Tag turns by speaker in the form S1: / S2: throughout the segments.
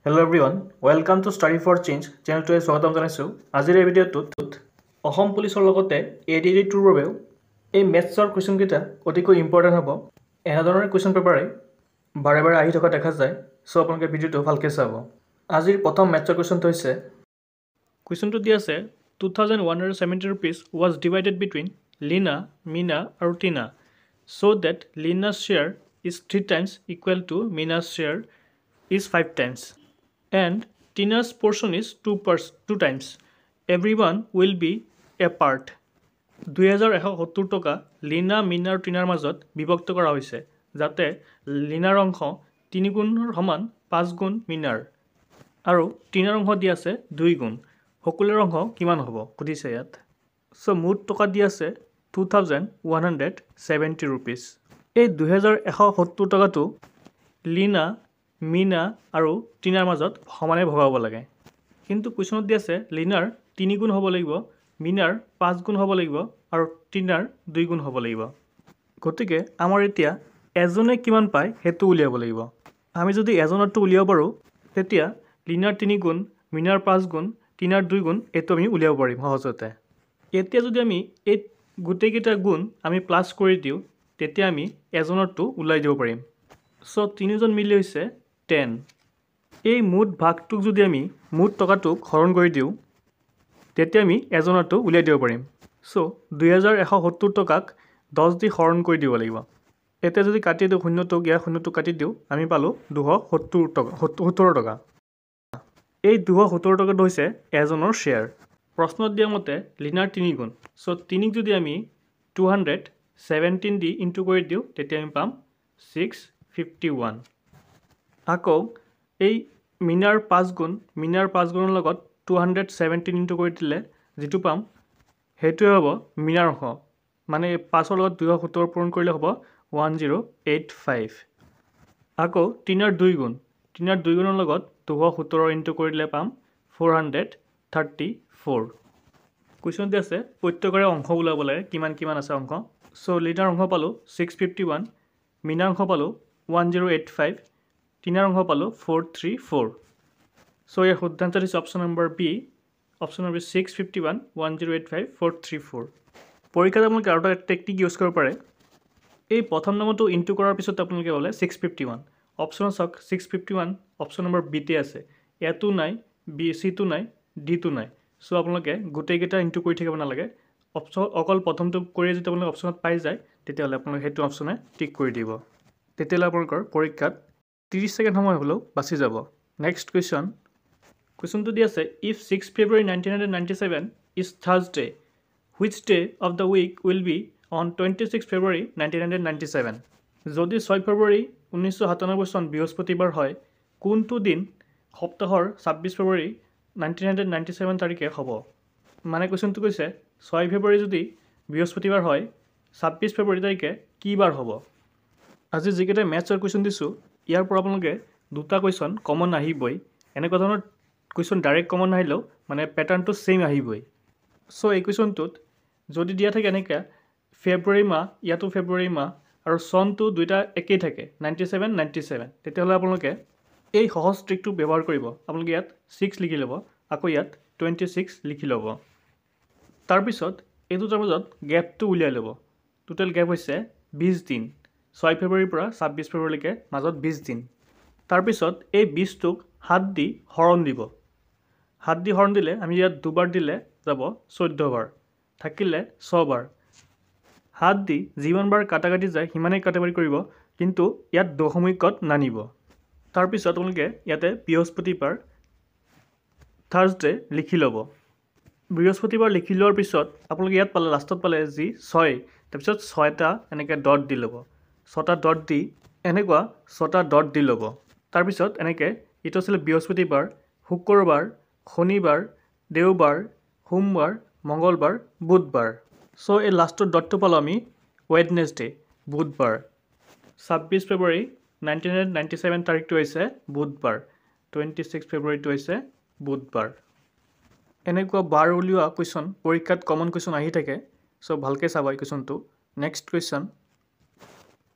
S1: Hello everyone, welcome to Study for Change চেনেলটোৱে স্বাগতম জনাইছোঁ। আজিৰ এই ভিডিঅ'টোত অসম পুলিচৰ লগতে ADD2ৰ বাবেও এই মেথছৰ কুৱেশ্যনকেইটা অতিকৈ ইম্পৰ্টেণ্ট হ'ব। এনেধৰণৰ কুৱেশ্যন পেপাৰে বাৰে বাৰে আহি থকা দেখা যায়, চ' আপোনালোকে ভিডিঅ'টো ভালকৈ চাব। আজিৰ প্ৰথম মেথছৰ কুৱেশ্যনটো হৈছে কুৱেশ্যনটো দি আছে 2170 rupees was divided between Lina, Meena আৰু Tina so that Lina's share is 3 times equal to Meena's share is 5 times. And Tina's portion is 2 times. Everyone will be a part. 2170 টকা লিনা মিনা আৰু টিনাৰ মাজত বিভক্ত কৰা হৈছে যাতে লিনাৰ অংশ 3 গুণৰ সমান 5 গুণ মিনাৰ আৰু টিনাৰ অংশ দি আছে 2 গুণ। সকলোৰে অংশ কিমান হ'ব সুধিছে ইয়াত। চ' মুঠ টকা দি আছে 2170 rupees. এই 2170 টকাটো লিনা মিনা আৰু টিনাৰ মাজত সমানে ভগাব লাগে। কিন্তু কুৱেশ্যনত দি আছে লিনাৰ 3 গুণ হ'ব লাগিব, মিনাৰ 5 গুণ হ'ব লাগিব আৰু টিনাৰ 2 গুণ হ'ব লাগিব। গতিকে আমাৰ এতিয়া এজনে কিমান পায় সেইটো উলিয়াব লাগিব। আমি যদি এজনৰটো উলিয়াব পাৰোঁ তেতিয়া লিনাৰ 3 গুণ, মিনাৰ 5 গুণ, টিনাৰ 2 গুণ এইটো আমি উলিয়াব পাৰিম সহজতে। এতিয়া যদি আমি এই গোটেইকেইটা গুণ আমি প্লাছ কৰি দিওঁ তেতিয়া আমি এজনৰটো ওলাই দিব পাৰিম। চ' 3জন মিলি হৈছে 10। এই মুঠ ভাগটোক যদি আমি মুঠ টকাটোক হৰণ কৰি দিওঁ তেতিয়া আমি এজনৰটো উলিয়াই দিব পাৰিম। চ' 2170 টকাক 10 দি হৰণ কৰি দিব লাগিব। এতিয়া যদি কাটি দিওঁ শূন্যটোক, ইয়াৰ শূন্যটোক কাটি দিওঁ আমি পালোঁ 270 টকা। এই 270 টকাটো হৈছে এজনৰ শ্বেয়াৰ। প্ৰশ্নত দিয়া মতে লিনাৰ 3 গুণ, চ' 3ক যদি আমি 217 দি ইনটু কৰি দিওঁ তেতিয়া আমি পাম 651। আকৌ এই মিনাৰ 5 গুণ, মিনাৰ 5 গুণৰ লগত 217 ইনটু কৰি দিলে যিটো পাম সেইটোৱে হ'ব মিনাৰ অংশ, মানে 5ৰ লগত 270 পূৰণ কৰিলে হ'ব 1085। আকৌ টিনাৰ 2 গুণ, টিনাৰ 2 গুণৰ লগত 270 ইনটু কৰি দিলে পাম 434। কুৱেশ্যন দি আছে প্ৰত্যেকৰে অংশ ওলাব লাগে কিমান কিমান আছে অংশ। চ' লিনাৰ অংশ পালোঁ 651, মিনাৰ অংশ পালোঁ 1085, টিনাৰ অংশ পালোঁ 434। চ' ইয়াৰ শুদ্ধান্ত দিছে option number B. Option number 651, 1085, 434। পৰীক্ষাত আপোনালোকে আৰু এটা টেকনিক ইউজ কৰিব পাৰে। এই প্ৰথম নম্বৰটো ইনটু কৰাৰ পিছত আপোনালোকে ক'লে 651। অপশ্যনত চাওক 651 অপশ্যন নম্বৰ বিতে আছে, এটো নাই, বি চিটো নাই, ডিটো নাই। চ' আপোনালোকে গোটেইকেইটা ইনটু কৰি থাকিব নালাগে। অকল প্ৰথমটো কৰি যদি আপোনালোকে অপশ্যনত পাই যায় তেতিয়াহ'লে আপোনালোকে সেইটো অপশ্যনে টিক কৰি দিব। তেতিয়াহ'লে আপোনালোকৰ পৰীক্ষাত 30 ছেকেণ্ড সময় হ'লেও বাচি যাব। Next question. কুৱেশ্যনটো দি আছে if 6 February 1997 is Thursday, which day of the week will be on 26 February 1997? যদি 6 ফেব্ৰুৱাৰী 1997 চন বৃহস্পতিবাৰ হয় কোনটো দিন সপ্তাহৰ 26 ফেব্ৰুৱাৰী 1997 তাৰিখে হ'ব? মানে কুৱেশ্যনটো কৈছে 6 ফেব্ৰুৱাৰী যদি বৃহস্পতিবাৰ হয় 26 ফেব্ৰুৱাৰী তাৰিখে কি বাৰ হ'ব? আজি যিকেইটা মেথছৰ কুৱেশ্যন দিছোঁ ইয়াৰ পৰা আপোনালোকে দুটা কুৱেশ্যন কমন আহিবই। এনেকুৱা ধৰণৰ কুৱেশ্যন ডাইৰেক্ট কমন নাহিলেও মানে পেটাৰ্ণটো ছেইম আহিবই। চ' এই কুৱেশ্যনটোত যদি দিয়া থাকে এনেকৈ ফেব্ৰুৱাৰী মাহ, ইয়াতো ফেব্ৰুৱাৰী মাহ আৰু চনটো দুইটা একেই থাকে 97, তেতিয়াহ'লে আপোনালোকে এই সহজ ট্ৰিকটো ব্যৱহাৰ কৰিব। আপোনালোকে ইয়াত 6 লিখি ল'ব, আকৌ ইয়াত 26 লিখি ল'ব। তাৰপিছত এই দুটাৰ মাজত গেপটো উলিয়াই ল'ব। টোটেল গেপ হৈছে 20 দিন। 6 ফেব্ৰুৱাৰীৰ পৰা 26 ফেব্ৰুৱাৰীলৈকে মাজত 20 দিন। তাৰপিছত এই 20টোক 7 দি হৰণ দিব। 7 দি হৰণ দিলে আমি ইয়াত দুবাৰ দিলে যাব 14 বাৰ, থাকিলে 6 বাৰ। 7 দি যিমান বাৰ কাটাকাটি যায় সিমানেই কাটাকাটি কৰিব, কিন্তু ইয়াত দশমিকত নানিব। তাৰপিছত আপোনালোকে ইয়াতে বৃহস্পতিবাৰ থাৰ্ছডে লিখি ল'ব। বৃহস্পতিবাৰ লিখি লোৱাৰ পিছত আপোনালোকে ইয়াত পালে লাষ্টত পালে যি 6, তাৰপিছত 6টা এনেকৈ ডট দি ল'ব। 6টা ডট দি এনেকুৱা 6টা ডট দি ল'ব। তাৰপিছত এনেকৈ এইটো আছিলে বৃহস্পতিবাৰ, শুক্ৰবাৰ, শনিবাৰ, দেওবাৰ, সোমবাৰ, মঙলবাৰ, বুধবাৰ। চ' এই লাষ্টৰ ডটটো পালোঁ আমি ৱেডনেছডে, বুধবাৰ। 26 ফেব্ৰুৱাৰী 1997 তাৰিখটো হৈছে বুধবাৰ, 26 ফেব্ৰুৱাৰীটো হৈছে বুধবাৰ। এনেকুৱা বাৰ উলিওৱা কুৱেশ্যন পৰীক্ষাত কমন কুৱেশ্যন আহি থাকে, চ' ভালকৈ চাবা এই কুৱেশ্যনটো। Next question.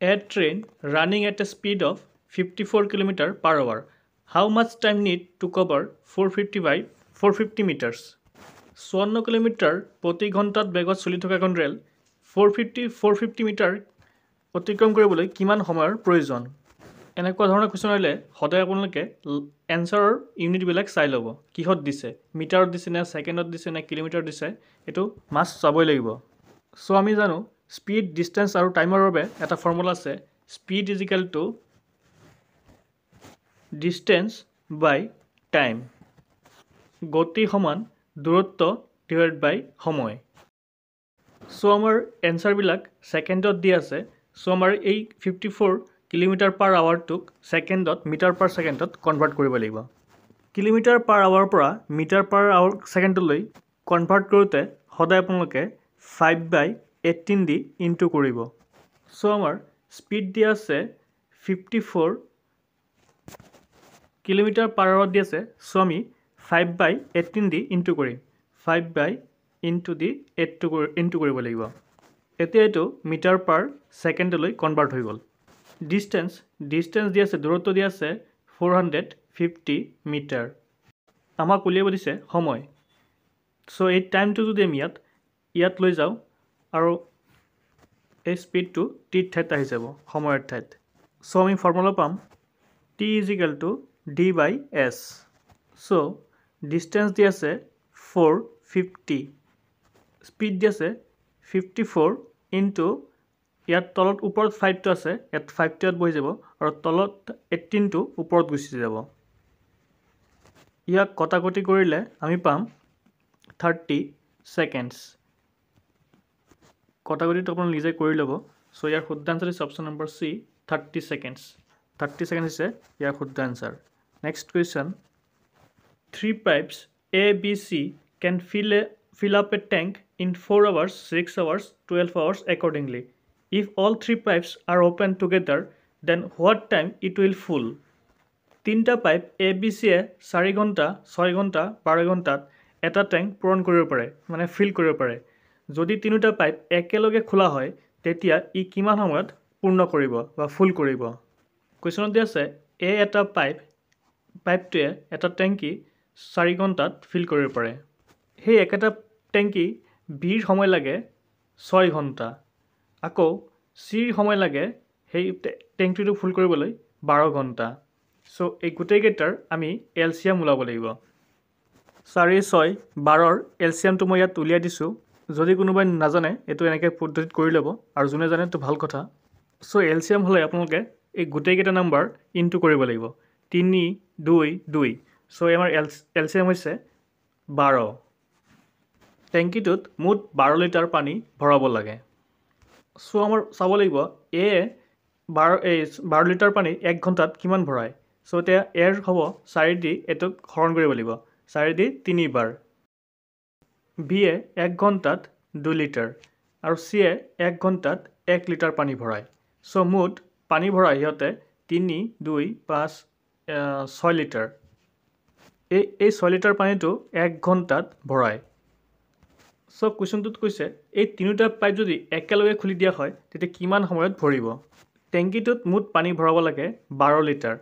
S1: A train running at a speed of 54 km/h How much time need to cover 450 meters? 54 kilometre প্ৰতি ঘণ্টাত বেগত চলি থকা এখন ৰেল 450 মিটাৰ অতিক্ৰম কৰিবলৈ কিমান সময়ৰ প্ৰয়োজন? এনেকুৱা ধৰণৰ কুৱেশ্যন আহিলে সদায় আপোনালোকে এনচাৰৰ ইউনিটবিলাক চাই ল'ব। কিহত দিছে, মিটাৰত দিছে নে ছেকেণ্ডত দিছে নে কিলোমিটাৰত দিছে, এইটো মাষ্ট চাবই লাগিব। চ' আমি জানো স্পীড, ডিষ্টেঞ্চ আৰু টাইমৰ বাবে এটা ফৰ্মুলা আছে, speed is equal to distance by time. গতি সমান দূৰত্ব ডিভাইড বাই সময়। চ' আমাৰ এনচাৰবিলাক ছেকেণ্ডত দি আছে। চ' আমাৰ এই 54 কিলোমিটাৰ পাৰ আৱাৰটোক ছেকেণ্ডত মিটাৰ পাৰ ছেকেণ্ডত কনভাৰ্ট কৰিব লাগিব। কিলোমিটাৰ পাৰ আৱাৰৰ পৰা মিটাৰ পাৰ আৱাৰ ছেকেণ্ডলৈ কনভাৰ্ট কৰোঁতে সদায় আপোনালোকে 5/18 দি ইনটু কৰিব। চ' আমাৰ স্পীড দিয়া আছে 54 কিলোমিটাৰ পাৰ আৱাৰত দি আছে। চ' আমি 5/18 দি ইনটু কৰিম। 5/18 দি ইনটু কৰিব লাগিব। এতিয়া এইটো মিটাৰ পাৰ ছেকেণ্ডলৈ কনভাৰ্ট হৈ গ'ল। ডিষ্টেঞ্চ দি আছে, দূৰত্ব দিয়া আছে 450 মিটাৰ। আমাক উলিয়াব দিছে সময়। চ' এই টাইমটো যদি আমি ইয়াত লৈ যাওঁ আৰু এই স্পীডটো টিৰ ঠাইত আহি যাব, সময়ৰ ঠাইত। চ' আমি ফৰ্মুলা পাম T is equal to D/S। চ' ডিষ্টেঞ্চ দি আছে 450, স্পীড দি আছে 54 ইনটু ইয়াত তলত ওপৰত 5টো আছে, ইয়াত 5টো ইয়াত বহি যাব আৰু তলত 18টো ওপৰত গুচি যাব। ইয়াক কটাকটি কৰিলে আমি পাম 30 ছেকেণ্ডছ। কটাকটিটো আপোনালোকে নিজে কৰি ল'ব। চ' ইয়াৰ শুদ্ধ আনচাৰ হৈছে option number C, 30 seconds. 30 second হৈছে ইয়াৰ শুদ্ধ answer. Next question, 3 pipes A, B, C can fill up a tank in 4 hours, 6 hours, 12 hours accordingly. If all 3 pipes are open together, then what time it will full? 3টা pipe A, B, C এ 4 ঘণ্টা, 6 ঘণ্টা, 12 ঘণ্টাত এটা tank পূৰণ কৰিব পাৰে, মানে feel কৰিব পাৰে। যদি 3টা পাইপ একেলগে খোলা হয় তেতিয়া ই কিমান সময়ত পূৰ্ণ কৰিব বা ফুল কৰিব? কুৱেশ্যনত দিয়া আছে এ এটা পাইপটোৱে এটা টেংকি 4 ঘণ্টাত ফিল কৰিব পাৰে। সেই একেটা টেংকি বিৰ সময় লাগে 6 ঘণ্টা। আকৌ চিৰ সময় লাগে সেই টেংকিটো ফুল কৰিবলৈ 12 ঘণ্টা। চ' এই গোটেইকেইটাৰ আমি এলচিয়াম ওলাব লাগিব। 4, 6, 12ৰ এলচিয়ামটো মই ইয়াত উলিয়াই দিছোঁ। যদি কোনোবাই নাজানে এইটো এনেকৈ পদ্ধতিত কৰি ল'ব, আৰু যোনে জানে এইটো ভাল কথা। চ' এলচিয়াম হ'লে আপোনালোকে এই গোটেইকেইটা নাম্বাৰ ইনটু কৰিব লাগিব। 3, 2, 2। চ' আমাৰ এলচিয়াম হৈছে 12। টেংকিটোত মুঠ 12 লিটাৰ পানী ভৰাব লাগে। চ' আমাৰ চাব লাগিব এ 12 লিটাৰ পানী 1 ঘণ্টাত কিমান ভৰায়। চ' এতিয়া এৰ হ'ব 4 দি এইটোক হৰণ কৰিব লাগিব, 4 দি 3 বাৰ। বিয়ে 1 ঘণ্টাত 2 লিটাৰ আৰু চিয়ে 1 ঘণ্টাত 1 লিটাৰ পানী ভৰায়। চ' মুঠ পানী ভৰাই সিহঁতে 3, 2, 5, 6 লিটাৰ। এই 6 লিটাৰ পানীটো 1 ঘণ্টাত ভৰায়। চ' কুৱেশ্যনটোত কৈছে এই 3টা পাইপ যদি একেলগে খুলি দিয়া হয় তেতিয়া কিমান সময়ত ভৰিব? টেংকিটোত মুঠ পানী ভৰাব লাগে 12 লিটাৰ।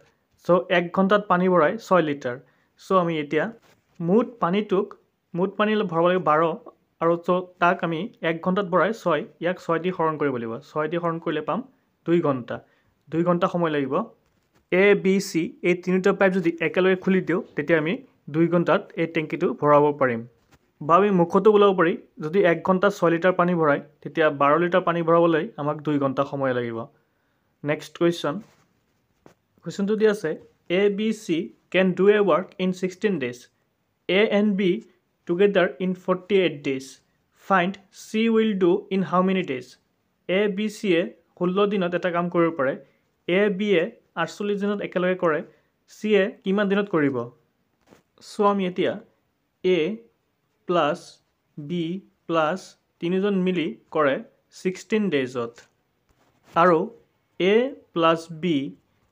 S1: চ' 1 ঘণ্টাত পানী ভৰাই 6 লিটাৰ। চ' আমি এতিয়া মুঠ পানী ভৰাব লাগে 12 আৰু তাক আমি 1 ঘণ্টাত ভৰাই 6, ইয়াক 6 দি হৰণ কৰিব লাগিব। 6 দি হৰণ কৰিলে পাম 2 ঘণ্টা। 2 ঘণ্টা সময় লাগিব। এ, বি, চি এই 3টা পাইপ যদি একেলগে খুলি দিওঁ তেতিয়া আমি 2 ঘণ্টাত এই টেংকিটো ভৰাব পাৰিম। বা আমি মুখতো ওলাব পাৰি, যদি 1 ঘণ্টাত 6 লিটাৰ পানী ভৰাই তেতিয়া 12 লিটাৰ পানী ভৰাবলৈ আমাক 2 ঘণ্টা সময় লাগিব। নেক্সট কুৱেশ্যনটো দি আছে A, B, C can do a work in 16 days. A and B together in 48 days. Find C will do in how many days? A, B, C এ 16 দিনত এটা কাম কৰিব পাৰে। A, B এ 48 দিনত একেলগে কৰে। C এ কিমান দিনত কৰিব? চ' আমি এতিয়া A প্লাছ B প্লাছ 3জন মিলি কৰে 16 daysত আৰু A প্লাছ B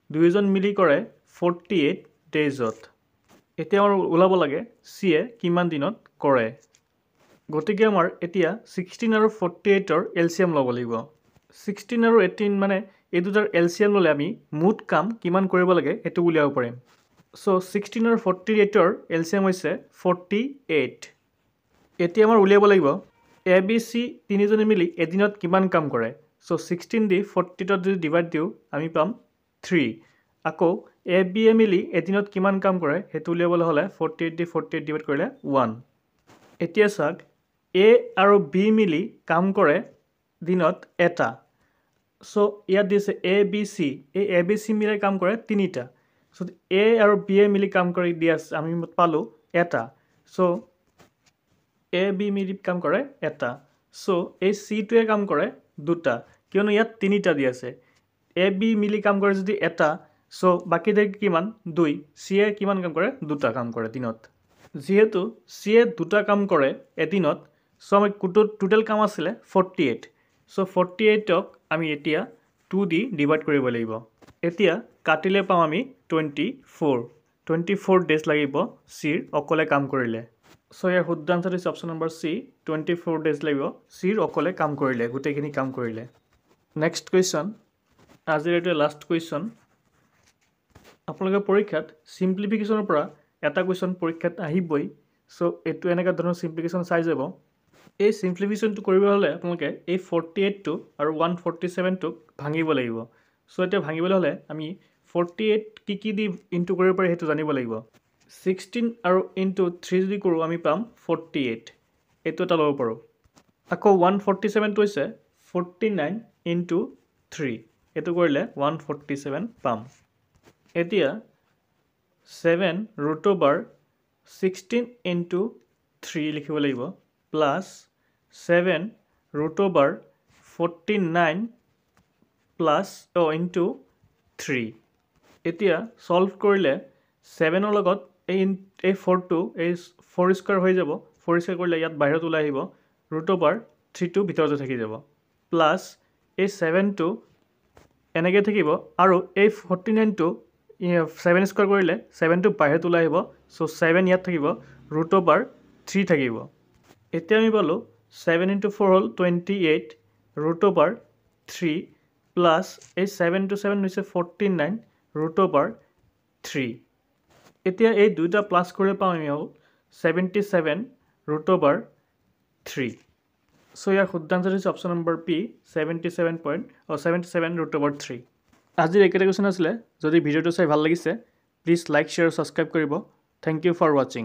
S1: 2জন মিলি কৰে 48 daysত। এতিয়া আমাৰ ওলাব লাগে চি এ কিমান দিনত কৰে। গতিকে আমাৰ এতিয়া 16 আৰু 48ৰ এলচিয়াম ল'ব লাগিব। 16 আৰু 18 মানে এই দুটাৰ এলচিয়াম ল'লে আমি মুঠ কাম কিমান কৰিব লাগে সেইটো উলিয়াব পাৰিম। সো 16 আৰু 48ৰ এলচিএম হৈছে 48 এতিয়া আমাৰ উলিয়াব লাগিব এ বি চি তিনিজনে মিলি এদিনত কিমান কাম কৰে সো 16 দি 40 যদি ডিভাইড দিওঁ আমি পাম 3 আকৌ এ বি এ মিলি এদিনত কিমান কাম কৰে হেতু উলিয়াবলৈ হলে 48 দি 48 ডিভাইড কৰিলে 1 এতিয়া চাওক এ আৰু বি মিলি কাম কৰে দিনত এটা সো ইয়াত দিছে এ বি চি এই এ বি চি মিলাই কাম কৰে তিনিটা সো এ আৰু বি এ মিলি কাম কৰি দিয়া আমি পালো এটা সো এ বি মিলি কাম কৰে এটা সো এই সিটোৱে কাম কৰে দুটা কিয়নো ইয়াত তিনিটা দি আছে এ বি মিলি কাম কৰে যদি এটা সো বাকি থাকে কিমান 2 সি এ কিমান কাম কৰে দুটা কাম কৰে দিনত যেহেতু সি এ দুটা কাম কৰে এদিনত সো আমি টোটাল কাম আছিলে 48 সো 48ক আমি এতিয়া 2 দি ডিভাইড কৰিব লাগিব এতিয়া কাটিলে পাম আমি 24 ডেজ লাগিব সিৰ অকলে কাম কৰিলে সো ইয়াৰ শুদ্ধ আনসাৰ হৈছে অপশ্যন নম্বৰ সি 24 ডেজ লাগিব সিৰ অকলে কাম কৰিলে গোটেইখিনি কাম কৰিলে নেক্সট কুৱেশ্যন আজিৰ এইটো লাষ্ট কুৱেশ্যন আপোনালোকে পৰীক্ষাত সিম্পলিফিকেশ্যনৰ পৰা এটা কুৱেশ্যন পৰীক্ষাত আহিবই সো এইটো এনেকা ধৰণৰ সিম্পলিফিকেশ্যন চাই যাব এই সিম্পলিফিকেশ্যনটো কৰিব হলে আপোনালোকে এই 48 টো আৰু 147 টোক ভাঙিব লাগিব সো এটা ভাঙিবলৈ হলে আমি 48 কি দি ইনটু কৰিব পাৰি হেতু জানিব লাগিব 16 আৰু ইনটু 3 যদি কৰো আমি পাম 48 এটো এটা লব পাৰো আকৌ 147 টো হৈছে 49 ইনটু 3 এটো কৰিলে 147 পাম এতিয়া 7 root over 16 into 3 লিখিব লাগিব plus 7 root over 49 plus into 3 এতিয়া সলভ কৰিলে 7 ৰ লগত এই 4 টো এই 4 স্কয়াৰ হৈ যাব 4 স্কয়াৰ কৰিলে ইয়াত বাহিৰত ওলাই আহিব root over 3 টো ভিতৰতে থাকি যাব প্লাস এই 7 টো এনেকৈ থাকিব আৰু এই 49 টো 7 স্কয়াৰ কৰিলে 7 টো বাহিৰত ওলাই আহিব সো 7 ইয়াত থাকিব root over 3 থাকিব এতিয়া আমি পালো 7 into 4 হল 28 root over 3 plus এই 7 to 7 হৈছে 49 root over 3 এতিয়া এই দুইটা প্লাস কৰি পাম আমি হল 77 root over 3 সো ইয়াৰ শুদ্ধ আনসাৰ হৈছে option number P 77 root over 3 আজিৰ একেটা কুৱেশ্যন আছিলে যদি ভিডিওটো চাই ভাল লাগিছে প্লিজ লাইক শ্বেয়াৰ সাবস্ক্ৰাইব কৰিব থ্যাংক ইউ ফৰ ওয়াচিং